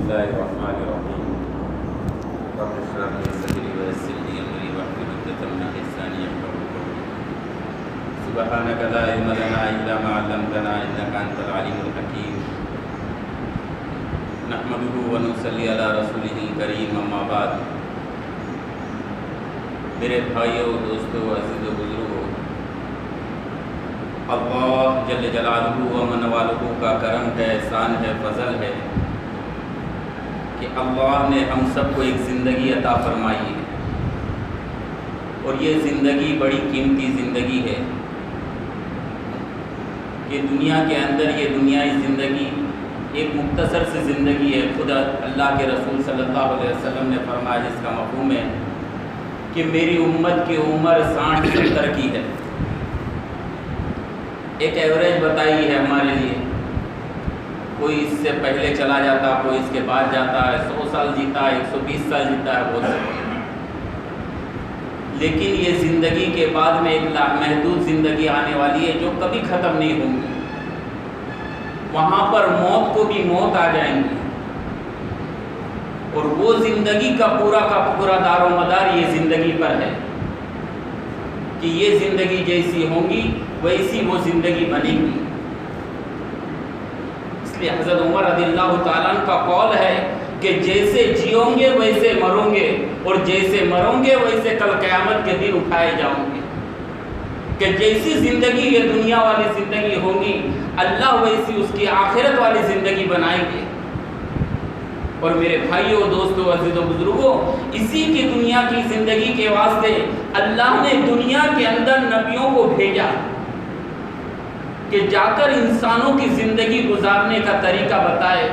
الله الرحمن الرحيم رب اشرح لي صدري ويسر لي امري واحلل عقدة من لساني يفقهوا قولي سبحانك لا علم لنا الا ما علمتنا انك انت العليم الحكيم نحمده ونصلي على رسوله الكريم اما بعد میرے بھائیوں دوستوں عزیز و بزرگوں، اللہ جل جلالہ و منوالہ کا کرم ہے، احسان ہے، فضل ہے کہ اللہ نے ہم سب کو ایک زندگی عطا فرمائی ہے، اور یہ زندگی بڑی قیمتی زندگی ہے کہ دنیا کے اندر یہ دنیائی زندگی ایک مختصر سی زندگی ہے۔ خود اللہ کے رسول صلی اللہ علیہ وسلم نے فرمایا، جس کا مفہوم ہے کہ میری امت کی عمر 60-70 کی ہے، ایک ایوریج بتائی ہے ہمارے لیے۔ کوئی اس سے پہلے چلا جاتا، کوئی اس کے بعد جاتا ہے، 100 سال جیتا ہے، 120 سال جیتا ہے، بہت سے، لیکن یہ زندگی کے بعد میں ایک محدود زندگی آنے والی ہے جو کبھی ختم نہیں ہوں گی۔ وہاں پر موت کو بھی موت آ جائیں گی، اور وہ زندگی کا پورا دار و مدار یہ زندگی پر ہے کہ یہ زندگی جیسی ہوں گی ویسی وہ زندگی بنے گی۔ اس لیے حضرت عمر رضی اللہ تعالیٰ عنہ کا قول ہے کہ جیسے جیوں گے ویسے مروں گے، اور جیسے مروں گے ویسے کل قیامت کے دن اٹھائے جاؤں گے، کہ جیسی زندگی یہ دنیا والی زندگی ہوگی، اللہ ویسی اس کی آخرت والی زندگی بنائیں گے۔ اور میرے بھائیوں، دوستوں، عزیز و بزرگوں، اسی کی دنیا کی زندگی کے واسطے اللہ نے دنیا کے اندر نبیوں کو بھیجا کہ جا کر انسانوں کی زندگی گزارنے کا طریقہ بتائے۔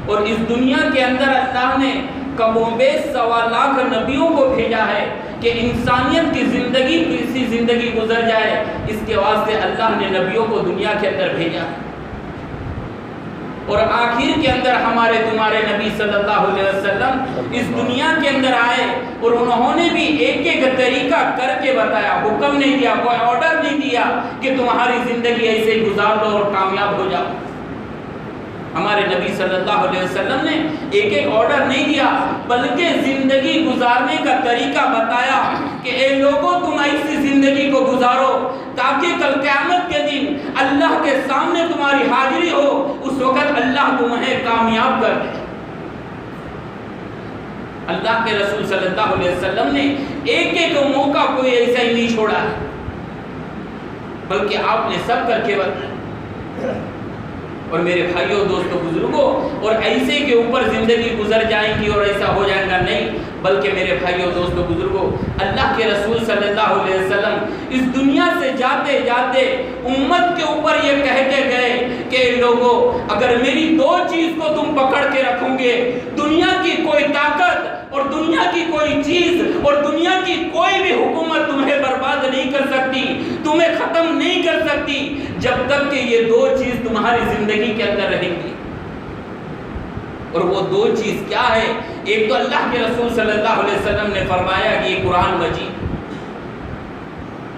اور اس دنیا کے اندر اللہ نے کم و بیش 1.25 لاکھ نبیوں کو بھیجا ہے کہ انسانیت کی زندگی کسی زندگی گزر جائے، اس کے واسطے اللہ نے نبیوں کو دنیا کے اندر بھیجا۔ اور آخر کے اندر ہمارے تمہارے نبی صلی اللہ علیہ وسلم اس دنیا کے اندر آئے، اور انہوں نے بھی ایک ایک طریقہ کر کے بتایا، حکم نہیں دیا، کوئی آرڈر نہیں دیا کہ تمہاری زندگی ایسے ہی گزار دو اور کامیاب ہو جاؤ۔ ہمارے نبی صلی اللہ علیہ وسلم نے ایک ایک آرڈر نہیں دیا، بلکہ زندگی گزارنے کا طریقہ بتایا کہ اے لوگوں، تم ایسی زندگی کو گزارو تاکہ کل قیامت کے دن اللہ کے سامنے تمہاری حاضری ہو، اس وقت اللہ تمہیں کامیاب کر دے۔ اللہ کے رسول صلی اللہ علیہ وسلم نے ایک ایک موقع کوئی ایسا ہی نہیں چھوڑا ہے، بلکہ آپ نے سب کر کے بتایا۔ اور میرے بھائیوں، دوستوں، بزرگوں، اور ایسے کے اوپر زندگی گزر جائیں گی اور ایسا ہو جائے گا نہیں، بلکہ میرے بھائیوں، دوستوں، بزرگوں، اللہ کے رسول صلی اللہ علیہ وسلم اس دنیا سے جاتے جاتے امت کے اوپر یہ کہہ کے گئے کہ لوگوں، اگر میری 2 چیز کو تم پکڑ کے رکھو گے، دنیا کی کوئی طاقت اور دنیا کی کوئی چیز اور دنیا کی کوئی بھی حکومت تمہیں برباد نہیں کر سکتی، تمہیں ختم نہیں کر سکتی، جب تک کہ یہ 2 چیز تمہاری زندگی کے اندر رہیں گی۔ اور وہ 2 چیز کیا ہے؟ ایک تو اللہ کے رسول صلی اللہ علیہ وسلم نے فرمایا کہ یہ قرآن مجید،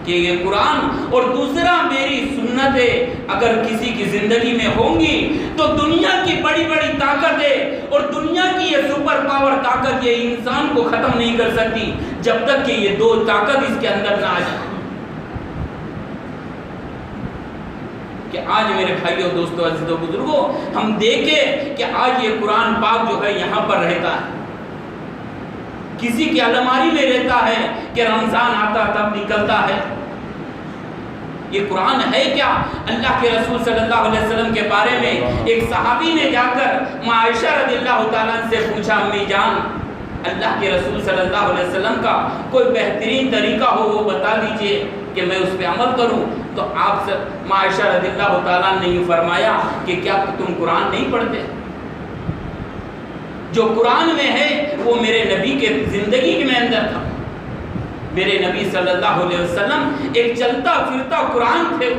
کہ یہ قرآن، اور دوسرا میری سنتیں اگر کسی کی زندگی میں ہوں گی تو دنیا کی بڑی بڑی طاقتیں اور دنیا کی یہ سپر پاور طاقت یہ انسان کو ختم نہیں کر سکتی جب تک کہ یہ 2 طاقت اس کے اندر نہ آ جائے۔ کہ آج میرے بھائیوں، دوستوں، عزیزوں، بزرگوں، ہم دیکھیں کہ آج یہ قرآن پاک جو ہے یہاں پر رہتا ہے، کسی کی الماری میں رہتا ہے کہ رمضان آتا تب نکلتا ہے۔ یہ قرآن ہے کیا؟ اللہ کے رسول صلی اللہ علیہ وسلم کے بارے میں ایک صحابی نے جا کر عائشہ رضی اللہ تعالیٰ عنہ سے پوچھا، امی جان، اللہ کے رسول صلی اللہ علیہ وسلم کا کوئی بہترین طریقہ ہو وہ بتا دیجئے کہ میں اس پہ عمل کروں۔ تو آپ سے عائشہ رضی اللہ تعالیٰ نے یہ فرمایا کہ کیا تم قرآن نہیں پڑھتے؟ جو قرآن میں ہے وہ میرے نبی کے زندگی کے اندر تھا۔ میرے نبی صلی اللہ علیہ وسلم ایک چلتا پھرتا قرآن تھے۔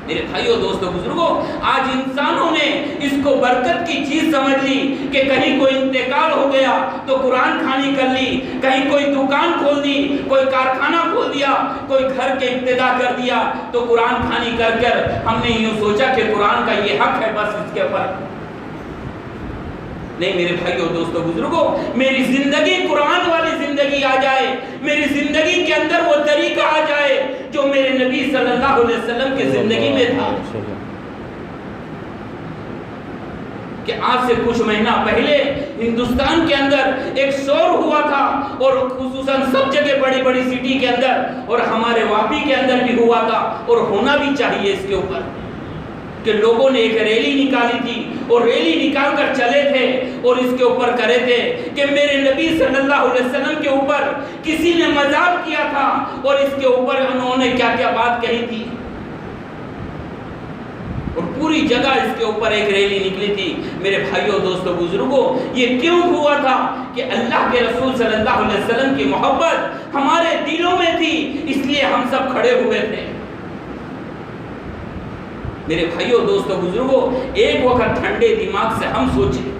میرے بھائیوں دوستوں بزرگوں، آج انسانوں نے اس کو برکت کی چیز سمجھ لی کہ کہیں کوئی انتقال ہو گیا تو قرآن خوانی کر لی، کہیں کوئی دکان کھول دی، کوئی کارخانہ کھول دیا، کوئی گھر کے ابتدا کر دیا تو قرآن خوانی کر کر ہم نے یوں سوچا کہ قرآن کا یہ حق ہے، بس اس کے اوپر نہیں۔ میرے بھائیوں دوستوں بزرگوں، میری زندگی قرآن والی زندگی آ جائے، میری زندگی کے اندر وہ طریقہ آ جائے جو میرے نبی صلی اللہ علیہ وسلم کی زندگی میں تھا۔ کہ آج سے کچھ مہینہ پہلے ہندوستان کے اندر ایک شور ہوا تھا، اور خصوصاً سب جگہ بڑی بڑی سٹی کے اندر اور ہمارے واپی کے اندر بھی ہوا تھا، اور ہونا بھی چاہیے اس کے اوپر، کہ لوگوں نے ایک ریلی نکالی تھی اور ریلی نکال کر چلے تھے اور اس کے اوپر کرے تھے کہ میرے نبی صلی اللہ علیہ وسلم کے اوپر کسی نے مذاق کیا تھا اور اس کے اوپر انہوں نے کیا کیا بات کہی تھی، اور پوری جگہ اس کے اوپر ایک ریلی نکلی تھی۔ میرے بھائیوں دوستوں بزرگوں، یہ کیوں ہوا تھا؟ کہ اللہ کے رسول صلی اللہ علیہ وسلم کی محبت ہمارے دلوں میں تھی، اس لیے ہم سب کھڑے ہوئے تھے۔ میرے بھائیوں دوستوں بزرگوں، ایک وقت ٹھنڈے دماغ سے ہم سوچیں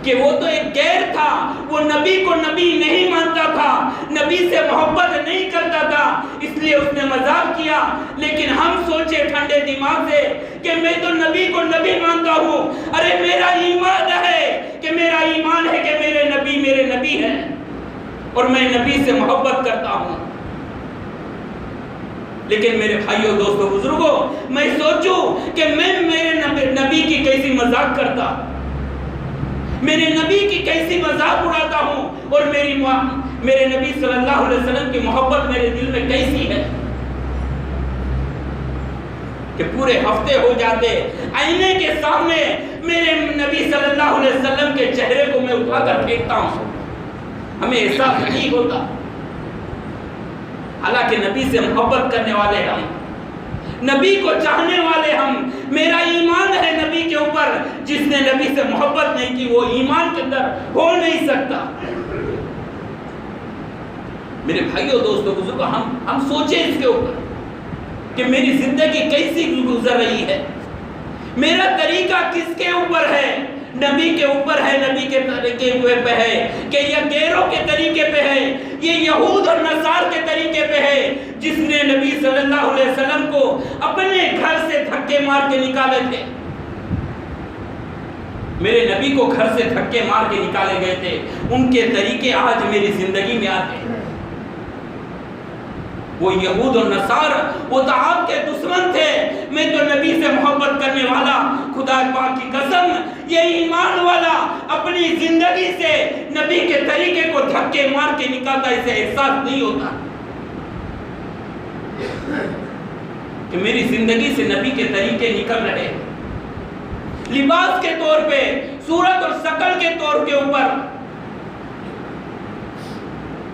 کہ وہ تو ایک غیر تھا، وہ نبی کو نبی نہیں مانتا تھا، نبی سے محبت نہیں کرتا تھا، اس لیے اس نے مذاق کیا۔ لیکن ہم سوچے ٹھنڈے دماغ سے کہ میں تو نبی کو نبی مانتا ہوں، ارے میرا ایمان ہے کہ میرے نبی ہیں اور میں نبی سے محبت کرتا ہوں۔ لیکن میرے بھائیوں دوستوں بزرگوں، میں سوچوں کہ میں میرے نبی کی کیسی مذاق کرتا، میرے نبی کی کیسی مذاق اڑاتا ہوں، اور میرے نبی صلی اللہ علیہ وسلم کی محبت میرے دل میں کیسی ہے کہ پورے ہفتے ہو جاتے آئینے کے سامنے میرے نبی صلی اللہ علیہ وسلم کے چہرے کو میں اٹھا کر پھینکتا ہوں، ہمیں احساس نہیں ہوتا۔ حالانکہ نبی سے محبت کرنے والے ہم، نبی کو چاہنے والے ہم، میرا ایمان ہے نبی کے اوپر۔ جس نے نبی سے محبت نہیں کی وہ ایمان کے اندر ہو نہیں سکتا۔ میرے بھائیوں دوستوں بزرگوں، ہم سوچیں اس کے اوپر کہ میری زندگی کیسی گزر رہی ہے، میرا طریقہ کس کے اوپر ہے؟ نبی کے اوپر ہے، نبی کے طریقے پہ ہے کہ یہ غیروں کے طریقے پہ ہے، یہ یہود اور نصار کے طریقے پہ ہے، جس نے نبی صلی اللہ علیہ وسلم کو اپنے گھر سے دھکے مار کے نکالے تھے۔ میرے نبی کو گھر سے دھکے مار کے نکالے گئے تھے، ان کے طریقے آج میری زندگی میں آتے ہیں۔ وہ یہود اور نصار وہ تو آپ کے دشمن تھے، میں تو نبی سے محبت کرنے والا، خدا پاک کی قسم یہ ایمان والا اپنی زندگی سے نبی کے طریقے کو دھکے مار کے نکالتا، اسے احساس نہیں ہوتا کہ میری زندگی سے نبی کے طریقے نکل رہے، لباس کے طور پہ، صورت اور شکل کے طور کے اوپر۔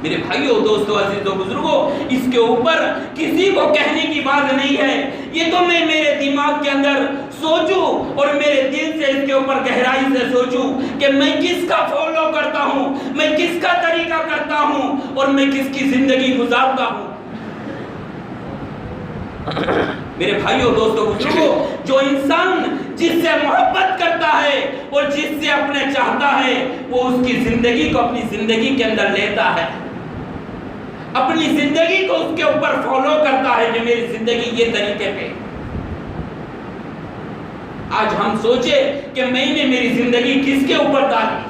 میرے بھائیوں دوستوں عزیزوں بزرگوں، اس کے اوپر کسی کو کہنے کی بات نہیں ہے، یہ تو میں میرے دماغ کے اندر سوچوں اور میرے دل سے اس کے اوپر گہرائی سے سوچوں کہ میں کس کا فالو کرتا ہوں، میں کس کا طریقہ کرتا ہوں اور میں کس کی زندگی گزارتا ہوں۔ میرے بھائیوں دوستوں بزرگوں، جو انسان جس سے محبت کرتا ہے اور جس سے اپنے چاہتا ہے، وہ اس کی زندگی کو اپنی زندگی کے اندر لیتا ہے، اپنی زندگی کو اس کے اوپر فالو کرتا ہے کہ میری زندگی یہ طریقے پہ۔ آج ہم سوچے کہ میں نے میری زندگی کس کے اوپر ڈالی۔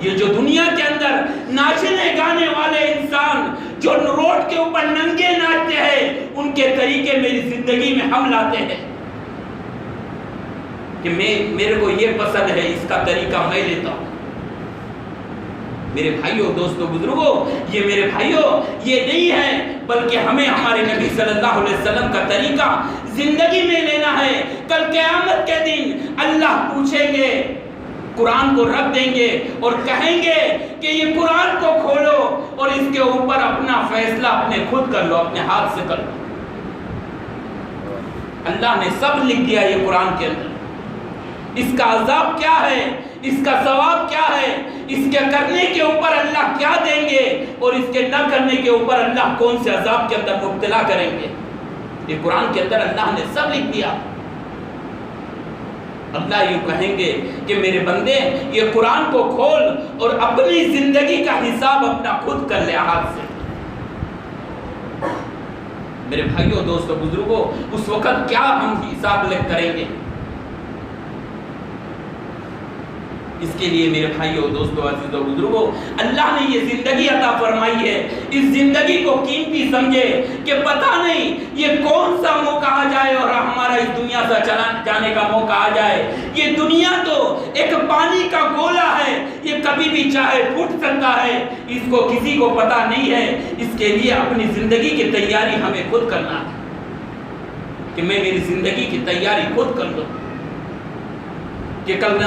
یہ جو دنیا کے اندر ناچنے گانے والے انسان جو روڈ کے اوپر ننگے ناچتے ہیں، ان کے طریقے میری زندگی میں ہم لاتے ہیں کہ میرے کو یہ پسند ہے، اس کا طریقہ میں لیتا ہوں۔ میرے بھائیوں دوستوں بزرگوں، یہ میرے بھائیوں یہ نہیں ہے، بلکہ ہمیں ہمارے نبی صلی اللہ علیہ وسلم کا طریقہ زندگی میں لینا ہے۔ کل قیامت کے دن اللہ پوچھیں گے، قرآن کو رکھ دیں گے اور کہیں گے کہ یہ قرآن کو کھولو اور اس کے اوپر اپنا فیصلہ اپنے خود کر لو، اپنے ہاتھ سے کر لو۔ اللہ نے سب لکھ دیا یہ قرآن کے اندر۔ اس کا عذاب کیا ہے، اس کا ثواب کیا ہے، اس کے کرنے کے اوپر اللہ کیا دیں گے، اور اس کے نہ کرنے کے اوپر اللہ کون سے عذاب کے اندر مبتلا کریں گے، یہ قرآن کے اندر اللہ نے سب لکھ دیا۔ اللہ یوں کہیں گے کہ میرے بندے یہ قرآن کو کھول اور اپنی زندگی کا حساب اپنا خود کر لے ہاتھ سے۔ میرے بھائیوں، دوستوں، بزرگوں، اس وقت کیا ہم حساب کریں گے؟ اس کے لیے میرے بھائیوں، دوستوں، عزیزوں، بزرگوں، اللہ نے یہ زندگی عطا فرمائی ہے، اس زندگی کو قیمتی سمجھے کہ پتہ نہیں یہ کون سا موقع آ جائے اور ہمارا اس دنیا سے چلا جانے کا موقع آ جائے۔ یہ دنیا تو ایک پانی کا گولا ہے، یہ کبھی بھی چاہے پھٹ سکتا ہے، اس کو کسی کو پتہ نہیں ہے۔ اس کے لیے اپنی زندگی کی تیاری ہمیں خود کرنا ہے کہ میں میری زندگی کی تیاری خود کر لوں، کہ کل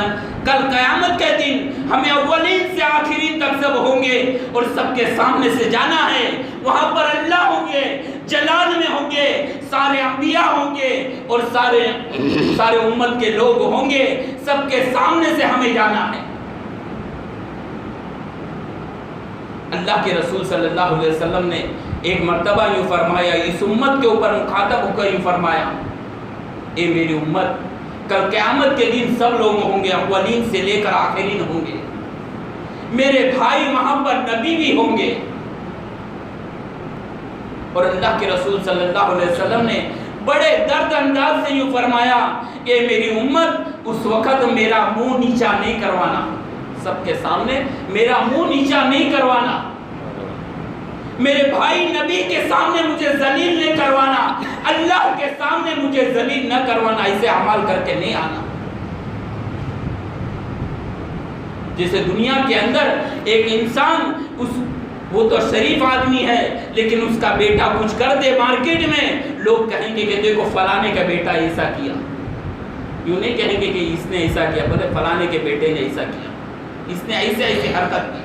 قیامت کے دن ہمیں اولین سے آخرین تک سب ہوں گے اور سب کے سامنے سے جانا ہے۔ وہاں پر اللہ ہوں گے، جلال میں ہوں گے، سارے انبیاء ہوں گے اور سارے امت کے لوگ ہوں گے، سب کے سامنے سے ہمیں جانا ہے۔ اللہ کے رسول صلی اللہ علیہ وسلم نے ایک مرتبہ یوں فرمایا، اس امت کے اوپر مخاطب ہو کر یوں فرمایا، اے میری امت، کل قیامت کے دن سب لوگ ہوں گے، اولین سے لے کر آخرین ہوں گے، میرے بھائی وہاں پر نبی بھی ہوں گے۔ اور اللہ کے رسول صلی اللہ علیہ وسلم نے بڑے درد انداز سے یوں فرمایا، اے میری امت، اس وقت میرا منہ نیچا نہیں کروانا، سب کے سامنے میرا منہ نیچا نہیں کروانا، میرے بھائی نبی کے سامنے مجھے ذلیل نہیں کروانا، اللہ کے سامنے مجھے ذلیل نہ کروانا، اسے عمل کر کے نہیں آنا۔ جیسے دنیا کے اندر ایک انسان، وہ تو شریف آدمی ہے، لیکن اس کا بیٹا کچھ کر دے مارکیٹ میں، لوگ کہیں گے کہ دیکھو فلانے کا بیٹا ایسا کیا، یوں نہیں کہیں گے کہ اس نے ایسا کیا، بولے فلانے کے بیٹے نے ایسا کیا، اس نے ایسے حرکت کی۔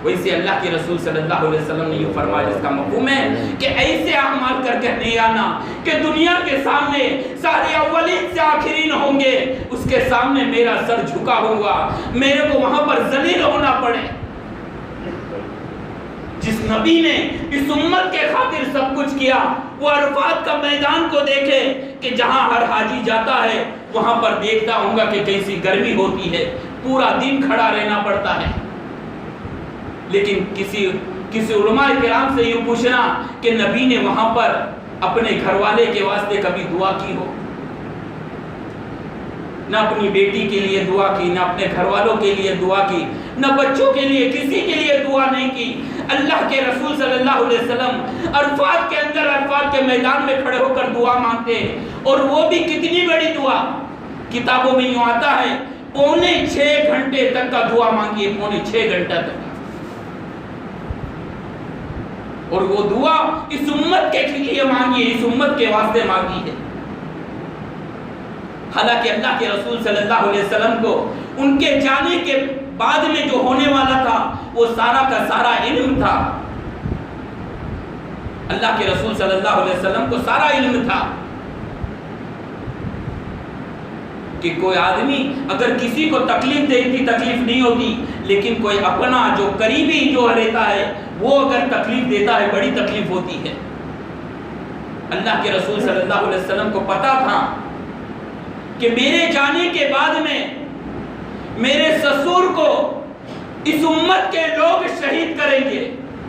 ویسے اللہ کے رسول صلی اللہ علیہ وسلم نے یہ فرمایا، جس کا مفہوم ہے کہ ایسے اعمال کر کے نہیں آنا کہ دنیا کے سامنے سارے اولین سے آخرین ہوں گے، اس کے سامنے میرا سر جھکا ہوگا، میرے کو وہاں پر ذلیل ہونا پڑے۔ جس نبی نے اس امت کے خاطر سب کچھ کیا، وہ عرفات کا میدان کو دیکھے کہ جہاں ہر حاجی جاتا ہے وہاں پر دیکھتا ہوں گا کہ کیسی گرمی ہوتی ہے، پورا دن کھڑا رہنا پڑتا ہے۔ لیکن کسی علماء کرام سے یہ پوچھنا کہ نبی نے وہاں پر اپنے گھر والے کے واسطے کبھی دعا کی ہو؟ نہ اپنی بیٹی کے لیے دعا کی، نہ اپنے گھر والوں کے لیے دعا کی، نہ بچوں کے لیے، کسی کے لیے دعا نہیں کی۔ اللہ کے رسول صلی اللہ علیہ وسلم عرفات کے اندر، عرفات کے میدان میں کھڑے ہو کر دعا مانگتے ہیں، اور وہ بھی کتنی بڑی دعا، کتابوں میں یوں آتا ہے 6.25 گھنٹے تک کا دعا مانگیے، 6.25 گھنٹہ تک، اور وہ دعا اس امت کے لیے مانگی ہے، اس امت کے واسطے مانگی ہے۔ حالانکہ اللہ کے رسول صلی اللہ علیہ وسلم کو ان کے جانے کے بعد میں جو ہونے والا تھا وہ سارا کا سارا علم تھا۔ اللہ کے رسول صلی اللہ علیہ وسلم کو سارا علم تھا کہ کوئی آدمی اگر کسی کو تکلیف دیتی تکلیف نہیں ہوتی، لیکن کوئی اپنا جو قریبی جو رہتا ہے وہ اگر تکلیف دیتا ہے بڑی تکلیف ہوتی ہے۔ اللہ کے رسول صلی اللہ علیہ وسلم کو پتا تھا کہ میرے جانے کے بعد میں میرے سسور کو اس امت کے لوگ شہید کریں گے،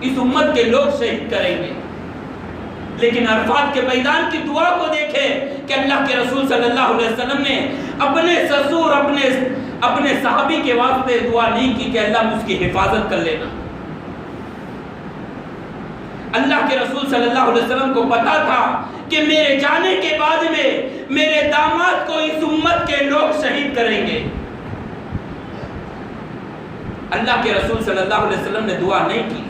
اس امت کے لوگ شہید کریں گے، لیکن عرفات کے میدان کی دعا کو دیکھے کہ اللہ کے رسول صلی اللہ علیہ وسلم نے اپنے سسور اپنے صحابی کے واسطے دعا نہیں کی کہ اللہ اس کی حفاظت کر لینا۔ اللہ کے رسول صلی اللہ علیہ وسلم کو پتا تھا کہ میرے جانے کے بعد میں میرے داماد کو اس امت کے لوگ شہید کریں گے۔ اللہ کے رسول صلی اللہ علیہ وسلم نے دعا نہیں کی۔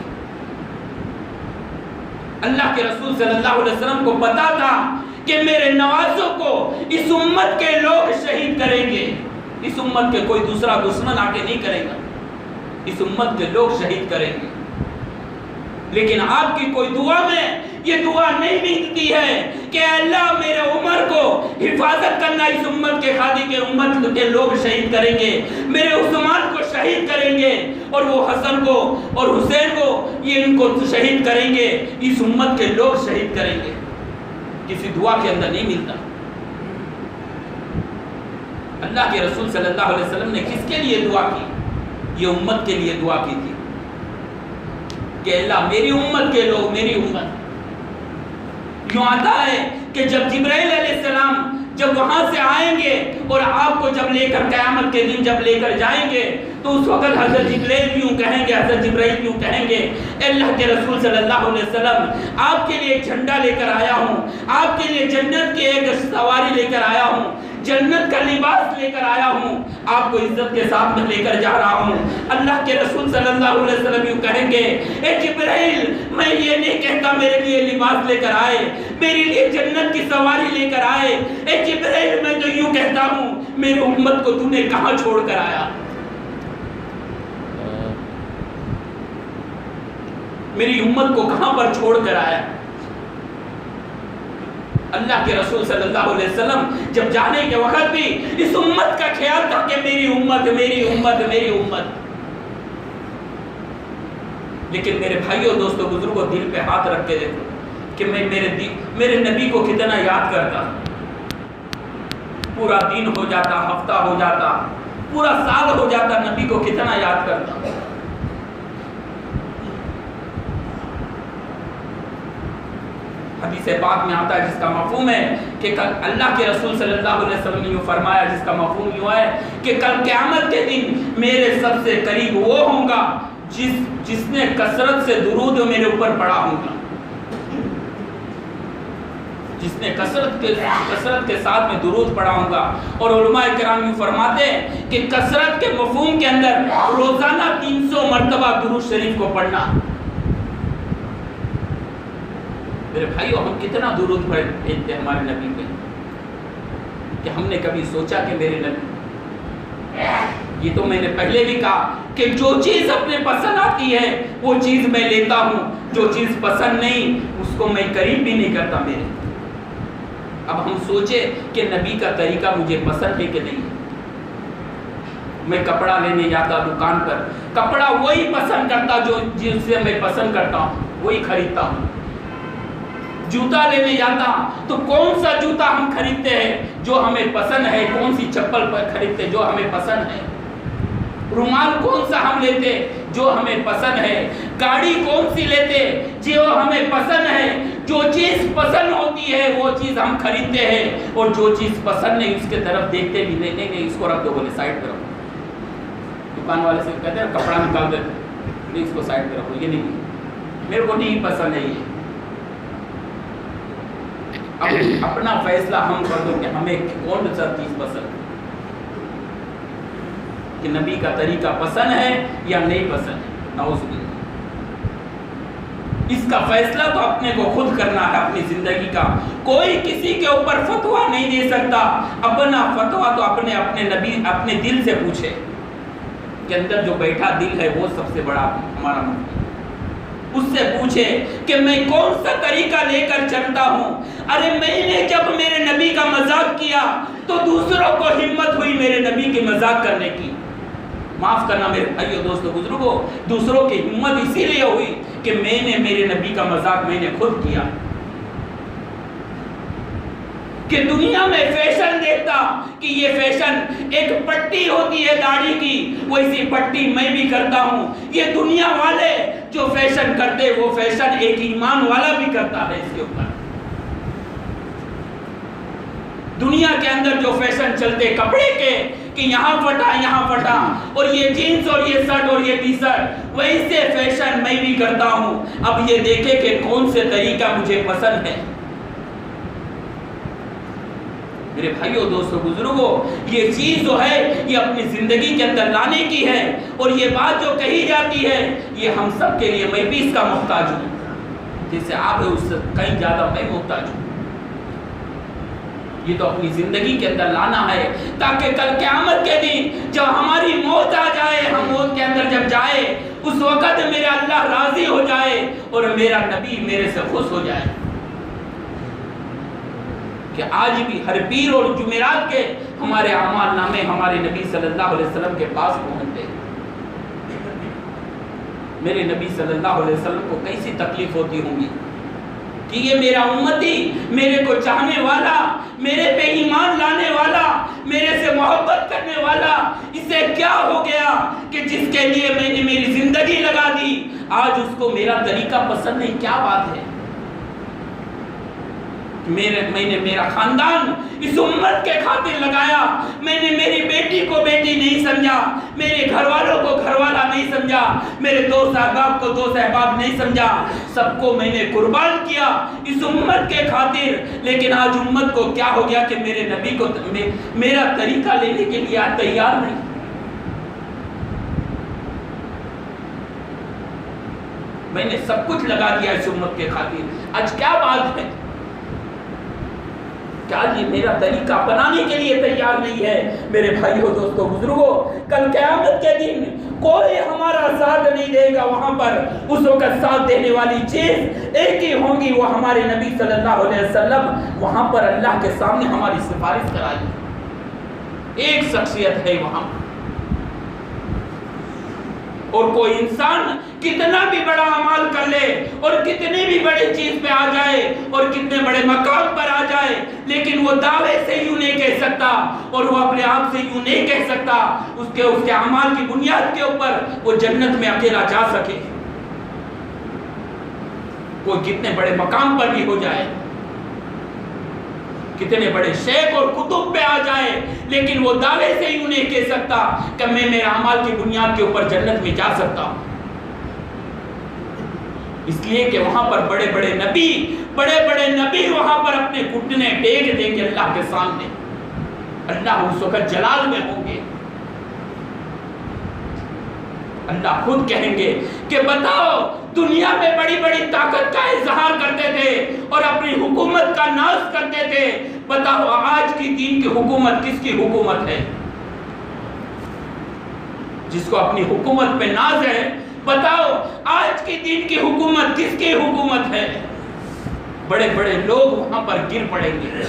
اللہ کے رسول صلی اللہ علیہ وسلم کو پتا تھا کہ میرے نوازوں کو اس امت کے لوگ شہید کریں گے، اس امت کے کوئی دوسرا دشمن آ کے نہیں کرے گا، اس امت کے لوگ شہید کریں گے۔ لیکن آپ کی کوئی دعا میں یہ دعا نہیں ملتی ہے کہ اللہ میرے عمر کو حفاظت کرنا، اس امت کے خادی کے امت کے لوگ شہید کریں گے، میرے عثمان کو شہید کریں گے، اور وہ حسن کو اور حسین کو یہ ان کو شہید کریں گے، اس امت کے لوگ شہید کریں گے۔ کسی دعا کے اندر نہیں ملتا۔ اللہ کے رسول صلی اللہ علیہ وسلم نے کس کے لیے دعا کی؟ یہ امت کے لیے دعا کی تھی کہ اللہ میری امت کے لوگ، میری امت۔ یوں آتا ہے کہ جب جبرائیل علیہ السلام جب وہاں سے آئیں گے اور آپ کو جب لے کر قیامت کے دن جب لے کر جائیں گے تو اس وقت حضرت جبرائیل یوں کہیں گے، حضرت جبرائیل یوں کہیں گے، اے اللہ کے رسول صلی اللہ علیہ وسلم، آپ کے لیے ایک جھنڈا لے کر آیا ہوں، آپ کے لیے جنت کی ایک سواری لے کر آیا ہوں، جنت کا لباس لے کر آیا ہوں، آپ کو عزت کے ساتھ میں لے کر جا رہا ہوں۔ اللہ کے رسول صلی اللہ علیہ وسلم یوں کہیں گے، اے جبرائیل میں یہ نہیں کہتا میرے لیے لباس لے کر آئے، میرے لیے جنت کی سواری لے کر آئے، اے جبرائیل میں تو یوں کہتا ہوں میری امت کو تو نے کہاں چھوڑ کر آیا، میری امت کو کہاں پر چھوڑ کر آیا۔ اللہ کے رسول صلی اللہ علیہ وسلم جب جانے کے وقت بھی اس امت کا خیال تھا کہ میری امت، میری امت، میری امت۔ لیکن میرے بھائیوں، دوستوں، بزرگوں، دل پہ ہاتھ رکھ کے دیکھو کہ میں میرے نبی کو کتنا یاد کرتا، پورا دن ہو جاتا، ہفتہ ہو جاتا، پورا سال ہو جاتا، نبی کو کتنا یاد کرتا۔ حدیث پاک میں آتا ہے جس کا مفہوم ہے کہ اللہ کے رسول صلی اللہ علیہ وسلم نے یہ فرمایا، جس کا مفہوم یہ ہے کہ کل قیامت کے دن میرے سب سے قریب وہ ہوں گا جس نے کثرت سے درود میرے اوپر پڑھا ہوگا، جس نے کثرت کے ساتھ میں درود پڑھا ہوگا۔ اور علماء کرام یہ فرماتے ہیں کہ کثرت کے مفہوم کے اندر روزانہ 300 مرتبہ درود شریف کو پڑھنا۔ میرے بھائیو، ہم کتنا درود بھیجتے ہیں ہمارے نبی پہ، کہ ہم نے کبھی سوچا کہ میرے نبی، یہ تو میں نے پہلے بھی کہا کہ جو چیز اپنے پسند آتی ہے وہ چیز میں لیتا ہوں، جو چیز پسند نہیں اس کو میں قریب بھی نہیں کرتا میرے۔ اب ہم سوچے کہ نبی کا طریقہ مجھے پسند ہے کہ نہیں۔ میں کپڑا لینے جاتا دکان پر، کپڑا وہی پسند کرتا جو جس سے میں پسند کرتا ہوں وہی خریدتا ہوں۔ جوتا لینے جاتا تو کون سا جوتا ہم خریدتے ہیں جو ہمیں پسند ہے، کون سی چپل خریدتے جو ہمیں پسند ہے، رومال کون سا ہم لیتے جو ہمیں پسند ہے، گاڑی کون سی لیتے جو ہمیں پسند ہے۔ جو چیز پسند ہوتی ہے وہ چیز ہم خریدتے ہیں، اور جو چیز پسند نہیں اس کے طرف دیکھتے بھی نہیں، نہیں اس کو رکھ دو، بولے سائڈ پہ رکھو۔ دکان والے سے کہتے ہیں کپڑا نکال دیتے، نہیں اس کو سائڈ پہ رکھو، یہ نہیں میرے کو نہیں پسند ہے یہ۔ اب اپنا فیصلہ ہم کر دو کہ ہمیں کون سا چیز پسند ہے، کہ نبی کا طریقہ پسند ہے یا نہیں پسند ہے۔ نعوذ باللہ، اس کا فیصلہ تو اپنے کو خود کرنا ہے، اپنی زندگی کا۔ کوئی کسی کے اوپر فتویٰ نہیں دے سکتا، اپنا فتویٰ تو اپنے نبی اپنے دل سے پوچھے، کہ اندر جو بیٹھا دل ہے وہ سب سے بڑا ہمارا مفتی، اس سے پوچھے کہ میں کون سا طریقہ لے کر چلتا ہوں۔ ارے میں نے جب میرے نبی کا مذاق کیا تو دوسروں کو ہمت ہوئی میرے نبی کی مذاق کرنے کی۔ معاف کرنا میرے بھائیو، دوستو، بزرگوں، دوسروں کی ہمت اسی لیے ہوئی کہ میں نے میرے نبی کا مذاق میں نے خود کیا۔ کہ دنیا میں فیشن دیکھتا کہ یہ فیشن ایک پٹی ہوتی ہے داڑھی کی، ویسی پٹی میں بھی کرتا ہوں۔ یہ دنیا والے جو فیشن کرتے وہ فیشن ایک ایمان والا بھی کرتا ہے اس کے اوپر۔ دنیا کے اندر جو فیشن چلتے کپڑے کے کہ یہاں پھٹا یہاں پھٹا، اور یہ جینز اور یہ شرٹ اور یہ ٹی شرٹ، ویسے فیشن میں بھی کرتا ہوں۔ اب یہ دیکھے کہ کون سے طریقہ مجھے پسند ہے۔ میرے بھائیوں، دوستوں، بزرگوں، یہ چیز جو ہے یہ اپنی زندگی کے اندر لانے کی ہے، اور یہ بات جو کہی جاتی ہے یہ ہم سب کے لیے، میں بھی اس کا محتاج ہوں، جیسے آپ اس سے کہیں زیادہ میں محتاج ہوں۔ یہ تو اپنی زندگی کے اندر لانا ہے، تاکہ کل قیامت کے دن جب ہماری موت آ جائے، ہم موت کے اندر جب جائے، اس وقت میرا اللہ راضی ہو جائے اور میرا نبی میرے سے خوش ہو جائے۔ کہ آج بھی ہر پیر اور جمعرات کے ہمارے اعمال نامے ہمارے نبی صلی اللہ علیہ وسلم کے پاس پہنچتے ہیں۔ میرے نبی صلی اللہ علیہ وسلم کو کیسی تکلیف ہوتی ہوں گی کہ یہ میرا امتی، میرے کو چاہنے والا، میرے پہ ایمان لانے والا، میرے سے محبت کرنے والا، اسے کیا ہو گیا کہ جس کے لیے میں نے میری زندگی لگا دی، آج اس کو میرا طریقہ پسند نہیں؟ کیا بات ہے؟ میں نے میرا خاندان اس امت کے خاطر لگایا، میں نے میری بیٹی کو بیٹی نہیں سمجھا، میرے گھر والوں کو گھر والا نہیں سمجھا، میرے دوست احباب کو دوست احباب نہیں سمجھا، سب کو میں نے قربان کیا اس امت کے خاطر، لیکن آج امت کو کیا ہو گیا کہ میرے نبی کو میرا طریقہ لینے کے لیے آج تیار نہیں۔ میں نے سب کچھ لگا دیا اس امت کے خاطر، آج کیا بات ہے کہ آج یہ میرا طریقہ اپنانے کے لیے تیار نہیں ہے؟ میرے بھائیوں دوستوں بزرگوں، کل قیامت کے دن کوئی ہمارا ساتھ نہیں دے گا، وہاں پر اس وقت ساتھ دینے والی چیز ایک ہی ہوں گی، وہ ہمارے نبی صلی اللہ علیہ وسلم وہاں پر اللہ کے سامنے ہماری سفارش کرائے گی۔ ایک شخصیت ہے وہاں، اور کوئی انسان کتنا بھی بڑا عمل کر لے اور کتنی بھی بڑی چیز پہ آ جائے اور کتنے بڑے مقام پر آ جائے، لیکن وہ دعوے سے یوں نہیں کہہ سکتا اور وہ اپنے آپ سے یوں نہیں کہہ سکتا اس کے اعمال کی بنیاد کے اوپر وہ جنت میں اکیلا جا سکے۔ کوئی کتنے بڑے مقام پر بھی ہو جائے، کتنے بڑے شیخ اور کتب پہ آ جائے، لیکن وہ دعوے سے یوں نہیں کہہ سکتا کہ میں میرے اعمال کی بنیاد کے اوپر جنت میں جا سکتا ہوں، اس لیے کہ وہاں پر بڑے بڑے نبی وہاں پر اپنے گھٹنے ٹیک دیں گے اللہ کے سامنے، اللہ اس وقت جلال میں ہوں گے، اللہ خود کہیں گے کہ بتاؤ دنیا میں بڑی بڑی طاقت کا اظہار کرتے تھے اور اپنی حکومت کا ناز کرتے تھے، بتاؤ آج کی دین کی حکومت کس کی حکومت ہے؟ جس کو اپنی حکومت پہ ناز ہے، بتاؤ آج کی دین کی حکومت کس کی حکومت ہے؟ بڑے بڑے لوگ وہاں پر گر پڑیں گے،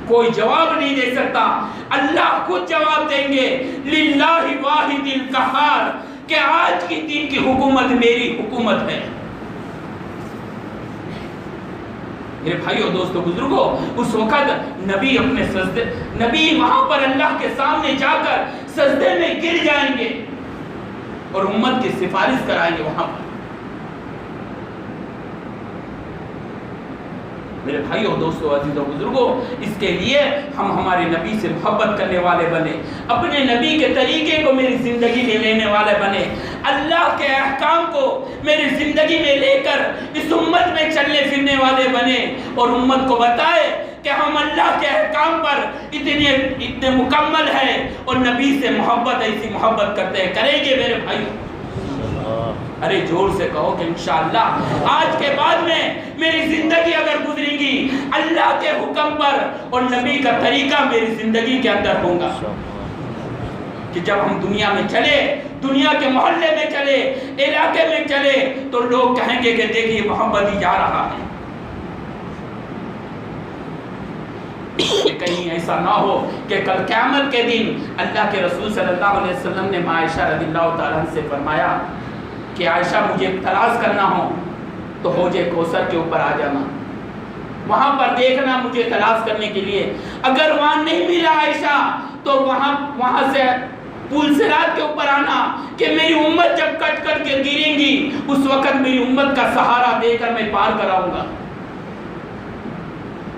کوئی جواب نہیں دے سکتا، اللہ خود جواب دیں گے، للہ واحد القہار، کہ آج کی دین کی حکومت میری حکومت ہے۔ میرے بھائیوں دوستوں بزرگوں، اس وقت نبی وہاں پر اللہ کے سامنے جا کر سجدے میں گر جائیں گے اور امت کی سفارش کرائیں گے وہاں پر۔ میرے بھائیوں دوستوں عزیزوں بزرگوں، اس کے لیے ہم ہمارے نبی سے محبت کرنے والے بنے، اپنے نبی کے طریقے کو میری زندگی میں لینے والے بنے، اللہ کے احکام کو میری زندگی میں لے کر اس امت میں چلنے پھرنے والے بنے، اور امت کو بتائے کہ ہم اللہ کے احکام پر اتنے مکمل ہیں اور نبی سے محبت ایسی محبت کرتے ہیں، کریں گے میرے بھائیوں؟ ارے زور سے کہو کہ انشاءاللہ آج کے بعد میں میری زندگی اگر گزرے گی اللہ کے حکم پر اور نبی کا طریقہ میری زندگی کے اندر ہوگا، کہ جب ہم دنیا میں چلے، دنیا کے محلے میں چلے، علاقے میں چلے، تو لوگ کہیں گے کہ دیکھیے محمد ہی جا رہا ہے۔ کہیں ایسا نہ ہو کہ کل قیامت کے دن اللہ کے رسول صلی اللہ علیہ وسلم نے عائشہ رضی اللہ تعالیٰ عنہ سے فرمایا کہ عائشہ مجھے تلاش کرنا ہو تو حوض کوثر کے اوپر آ جانا، وہاں پر دیکھنا مجھے تلاش کرنے کے لیے، اگر وہاں نہیں ملا عائشہ تو وہاں سے پل صراط کے اوپر آنا، کہ میری امت جب کٹ کر کے گریں گی اس وقت میری امت کا سہارا دے کر میں پار کراؤں گا۔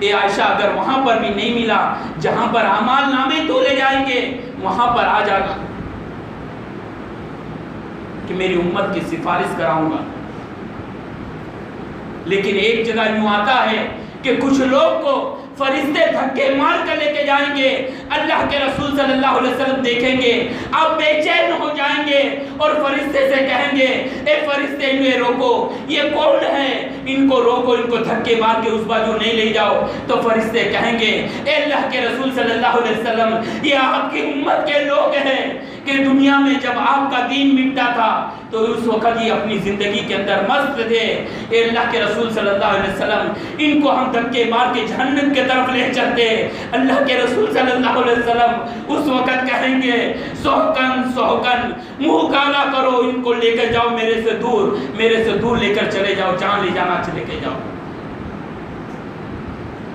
اے عائشہ اگر وہاں پر بھی نہیں ملا، جہاں پر اعمال نامے تولے جائیں گے وہاں پر آ جانا، کہ میری امت کی سفارش کراؤں گا۔ لیکن ایک جگہ یوں آتا ہے کہ کچھ لوگ کو فرشتے دھکے مار کر لے کے جائیں گے. اللہ کے رسول صلی اللہ علیہ وسلم دیکھیں گے, آپ بے چین ہو جائیں گے اور فرشتے سے کہیں گے اے فرشتے انہیں روکو, یہ کون ہے, ان کو روکو, ان کو دھکے مار کے اس بازو نہیں لے جاؤ. تو فرشتے کہیں گے اے اللہ کے رسول صلی اللہ علیہ وسلم یہ آپ کی امت کے لوگ ہیں کہ دنیا میں جب آپ کا دین مٹا تھا تو اس وقت یہ اپنی زندگی کے اندر مست تھے. اے اللہ کے رسول صلی اللہ علیہ وسلم ان کو ہم دھکے مار کے جہنم کی طرف لے چلتے. اللہ کے رسول صلی اللہ علیہ وسلم اس وقت کہیں گے سوکن سوکن, منہ کالا کرو, ان کو لے کر جاؤ میرے سے دور لے کر چلے جاؤ, جہاں لے جانا چلے کے جاؤ.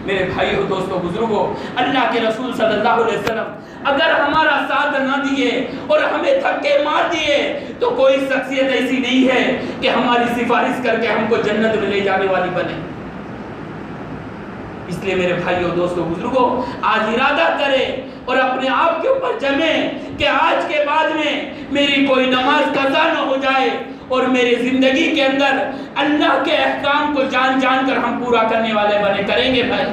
میرے بھائیو دوستو بزرگوں, اللہ کے رسول صلی اللہ علیہ وسلم اگر ہمارا ساتھ نہ دیے اور ہمیں دھکے مار دیے تو کوئی شخصیت ایسی نہیں ہے کہ ہماری سفارش کر کے ہم کو جنت میں لے جانے والی بنے. اس لیے میرے بھائیو دوستو بزرگوں, آج ارادہ کریں اور اپنے آپ کے اوپر جمیں کہ آج کے بعد میں میری کوئی نماز قضا نہ ہو جائے اور میرے زندگی کے اندر اللہ کے احکام کو جان کر ہم پورا کرنے والے بنے. کریں گے بھائی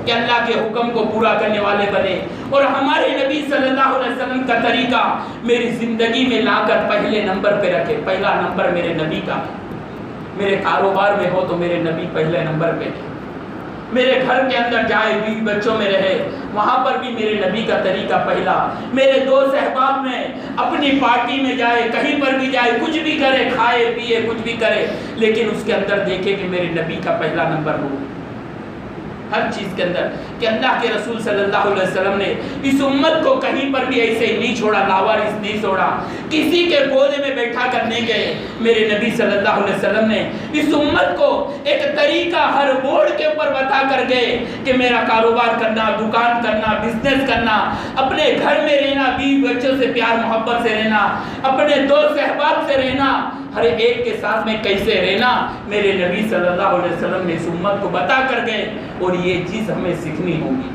کہ اللہ کے حکم کو پورا کرنے والے بنے اور ہمارے نبی صلی اللہ علیہ وسلم کا طریقہ میری زندگی میں لا کر پہلے نمبر پہ رکھے. پہلا نمبر میرے نبی کا, میرے کاروبار میں ہو تو میرے نبی پہلے نمبر پہ, میرے گھر کے اندر جائے, بیوی بچوں میں رہے, وہاں پر بھی میرے نبی کا طریقہ پہلا. میرے دوست احباب میں, اپنی پارٹی میں جائے, کہیں پر بھی جائے, کچھ بھی کرے, کھائے پیے کچھ بھی کرے, لیکن اس کے اندر دیکھے کہ میرے نبی کا پہلا نمبر ہو ہر چیز کے اندر. کہ اللہ کے رسول صلی اللہ علیہ وسلم نے اس امت کو کہیں پر بھی ایسے نہیں چھوڑا, لاوارث نہیں چھوڑا, کسی کے گودے میں بیٹھا کر نہیں گئے. میرے نبی صلی اللہ علیہ وسلم نے اس امت کو ایک طریقہ ہر موڑ کے اوپر بتا کر گئے کہ میرا کاروبار کرنا, دکان کرنا, بزنس کرنا, اپنے گھر میں رہنا, بیوی بچوں سے پیار محبت سے رہنا, اپنے دوست احباب سے رہنا, ہر ایک کے ساتھ میں کیسے رہنا, میرے نبی صلی اللہ علیہ وسلم نے اس امت کو بتا کر گئے. اور یہ چیز ہمیں سیکھنی ہوگی,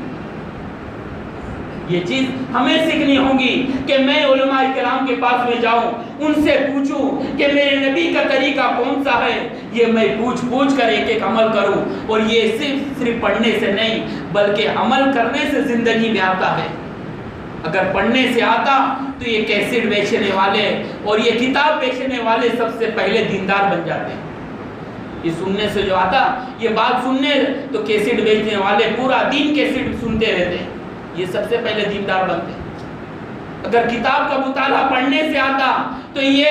یہ چیز ہمیں سیکھنی ہوگی کہ میں علماء کرام کے پاس میں جاؤں, ان سے پوچھوں کہ میرے نبی کا طریقہ کون سا ہے. یہ میں پوچھ کر ایک عمل کروں. اور یہ صرف پڑھنے سے نہیں بلکہ عمل کرنے سے زندگی میں آتا ہے. اگر پڑھنے سے آتا تو یہ کیسٹ بیچنے والے اور یہ کتاب بیچنے والے سب سے پہلے دیندار بن جاتے ہیں. یہ سننے سے جو آتا, یہ بات سننے تو کیسٹ بیچنے والے پورا دین کیسٹ سنتے رہتے ہیں, یہ سب سے پہلے دیندار بنتے. اگر کتاب کا مطالعہ پڑھنے سے آتا تو یہ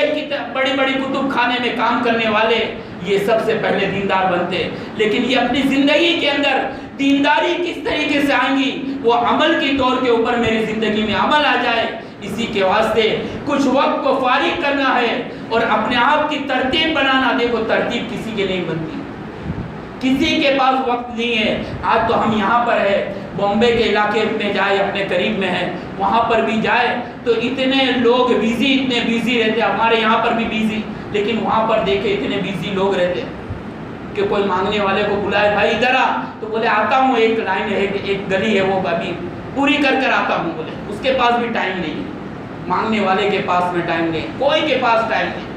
بڑی بڑی کتب خانے میں کام کرنے والے یہ سب سے پہلے دیندار بنتے. لیکن یہ اپنی زندگی کے اندر دینداری کس طریقے سے آئیں گی, وہ عمل کی طور کے اوپر میری زندگی میں عمل آ جائے. اسی کے واسطے کچھ وقت کو فارغ کرنا ہے اور اپنے آپ کی ترتیب بنانا. دیکھو ترتیب کسی کے نہیں بنتی, کسی کے پاس وقت نہیں ہے. آج تو ہم یہاں پر ہے, بامبے کے علاقے میں جائے, اپنے قریب میں ہے, وہاں پر بھی جائے تو اتنے لوگ اتنے بیزی رہتے. ہمارے یہاں پر بھی بیزی, لیکن وہاں پر دیکھے اتنے بیزی لوگ رہتے کہ کوئی مانگنے والے کو بلائے, بھائی ادھر آ, تو بولے آتا ہوں, ایک لائن ہے, ایک گلی ہے, وہ ابھی پوری کر آتا ہوں. بولے اس کے پاس بھی ٹائم نہیں ہے, مانگنے والے کے پاس میں ٹائم نہیں, کوئی کے پاس ٹائم نہیں.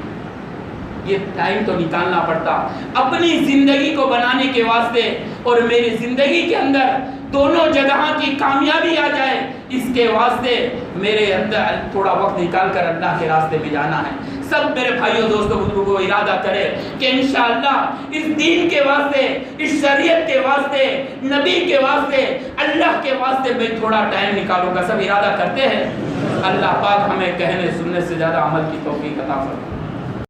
یہ ٹائم تو نکالنا پڑتا اپنی زندگی کو بنانے کے واسطے, اور میری زندگی کے اندر دونوں جگہ کی کامیابی آ جائے, اس کے واسطے میرے اندر تھوڑا وقت نکال کر اللہ کے راستے میں جانا ہے. سب میرے بھائیوں دوستوں بزرگوں ارادہ کرے کہ انشاءاللہ اس دین کے واسطے, اس شریعت کے واسطے, نبی کے واسطے, اللہ کے واسطے میں تھوڑا ٹائم نکالوں گا. سب ارادہ کرتے ہیں. اللہ پاک ہمیں کہنے سننے سے زیادہ عمل کی توفیق عطا فرمائے.